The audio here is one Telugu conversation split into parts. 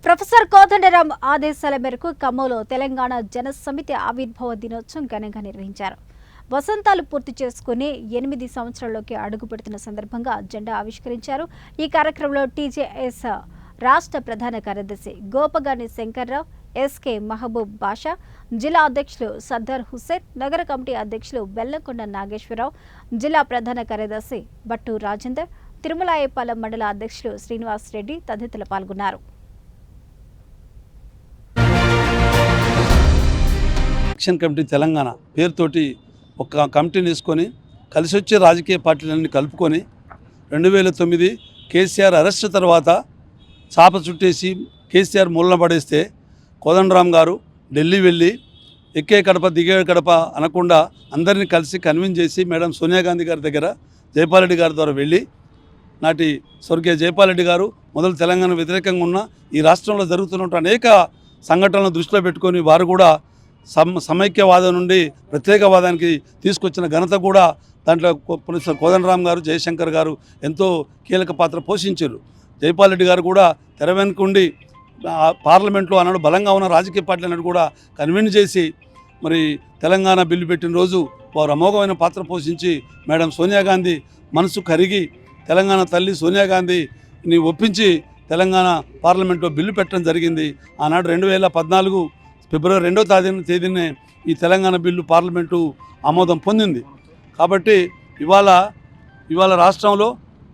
ప్రొఫెసర్ కోదండరాం ఆదేశాల మేరకు ఖమ్మంలో తెలంగాణ జన సమితి ఆవిర్భావ దినోత్సవం ఘనంగా నిర్వహించారు. వసంతాలు పూర్తి చేసుకుని 8 సంవత్సరాల్లోకి అడుగు పెడుతున్న సందర్భంగా జెండా ఆవిష్కరించారు. ఈ కార్యక్రమంలో టీజేఎస్ రాష్ట్ర ప్రధాన కార్యదర్శి గోపగాని శంకర్రావు, ఎస్కే మహబూబ్ బాషా, జిల్లా అధ్యక్షులు సర్దార్ హుస్సేన్, నగర కమిటీ అధ్యక్షులు బెల్లంకొండ నాగేశ్వరరావు, జిల్లా ప్రధాన కార్యదర్శి బట్టు రాజేందర్, తిరుమలాయపాలెం మండల అధ్యక్షులు శ్రీనివాస్ రెడ్డి తదితరులు పాల్గొన్నారు. యాక్షన్ కమిటీ తెలంగాణ పేరుతోటి ఒక కమిటీని వేసుకొని కలిసి వచ్చే రాజకీయ పార్టీలన్నీ కలుపుకొని 2009 కేసీఆర్ అరెస్ట్ తర్వాత చాప చుట్టేసి కేసీఆర్ మూలన పడేస్తే కోదండరాం గారు ఢిల్లీ వెళ్ళి ఎక్కే కడప దిగే కడప అనకుండా అందరినీ కలిసి కన్విన్స్ చేసి మేడం సోనియా గాంధీ గారి దగ్గర జైపాల్ రెడ్డి గారి ద్వారా వెళ్ళి నాటి స్వర్గీయ జైపాల్ రెడ్డి గారు మొదలు తెలంగాణ వ్యతిరేకంగా ఉన్న ఈ రాష్ట్రంలో జరుగుతున్న అనేక సంఘటనలను దృష్టిలో పెట్టుకొని వారు కూడా సమైక్యవాదం నుండి ప్రత్యేకవాదానికి తీసుకొచ్చిన ఘనత కూడా దాంట్లో ప్రొఫెసర్ కోదండరాం గారు, జయశంకర్ గారు ఎంతో కీలక పాత్ర పోషించారు. జైపాల్ రెడ్డి గారు కూడా తెర వెనుకుండి పార్లమెంట్లో అన్నాడు బలంగా ఉన్న రాజకీయ పార్టీలను కూడా కన్విన్స్ చేసి మరి తెలంగాణ బిల్లు పెట్టిన రోజు వారు అమోఘమైన పాత్ర పోషించి మేడం సోనియా గాంధీ మనసు కరిగి తెలంగాణ తల్లి సోనియా గాంధీని ఒప్పించి తెలంగాణ పార్లమెంట్లో బిల్లు పెట్టడం జరిగింది. ఆనాడు 2014 ఫిబ్రవరి 2వ తేదీనే ఈ తెలంగాణ బిల్లు పార్లమెంటు ఆమోదం పొందింది. కాబట్టి ఇవాళ రాష్ట్రంలో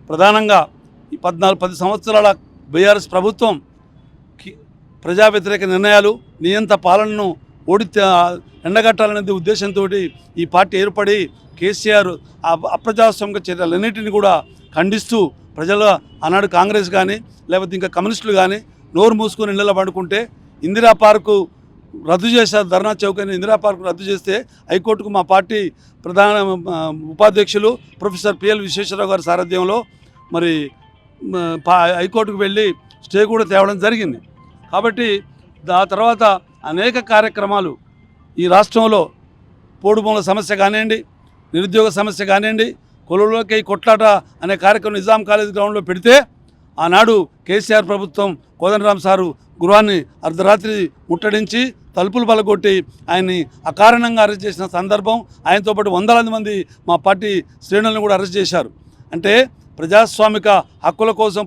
ప్రధానంగా ఈ 10 సంవత్సరాల బీఆర్ఎస్ ప్రభుత్వం ప్రజా వ్యతిరేక నిర్ణయాలు, నియంత పాలనను ఎండగట్టాలనే ఉద్దేశంతో ఈ పార్టీ ఏర్పడి కేసీఆర్ అప్రజాస్వామిక చర్యలన్నింటినీ కూడా ఖండిస్తూ ప్రజల ఆనాడు కాంగ్రెస్ కానీ లేకపోతే ఇంకా కమ్యూనిస్టులు కానీ నోరు మూసుకొని ఇళ్లలో పడుకుంటే ఇందిరా పార్కు రద్దు చేశారు. ధర్నా చౌక్ అని ఇందిరా పార్కు రద్దు చేస్తే హైకోర్టుకు మా పార్టీ ప్రధాన ఉపాధ్యక్షులు ప్రొఫెసర్ పిఎల్ విశ్వేశ్వరరావు గారి సారథ్యంలో మరి హైకోర్టుకు వెళ్ళి స్టే కూడా తేవడం జరిగింది. కాబట్టి ఆ తర్వాత అనేక కార్యక్రమాలు ఈ రాష్ట్రంలో పోడుభూముల సమస్య కానివ్వండి, నిరుద్యోగ సమస్య కానివ్వండి, కొలువులోకి కొట్లాట అనే కార్యక్రమం నిజాం కాలేజ్ గ్రౌండ్లో పెడితే ఆనాడు కేసీఆర్ ప్రభుత్వం కోదండరాం సారు గృహాన్ని అర్ధరాత్రి ముట్టడించి తలుపులు పలగొట్టి ఆయన్ని అకారణంగా అరెస్ట్ చేసిన సందర్భం, ఆయనతో పాటు వందలాది మంది మా పార్టీ శ్రేణులను కూడా అరెస్ట్ చేశారు. అంటే ప్రజాస్వామిక హక్కుల కోసం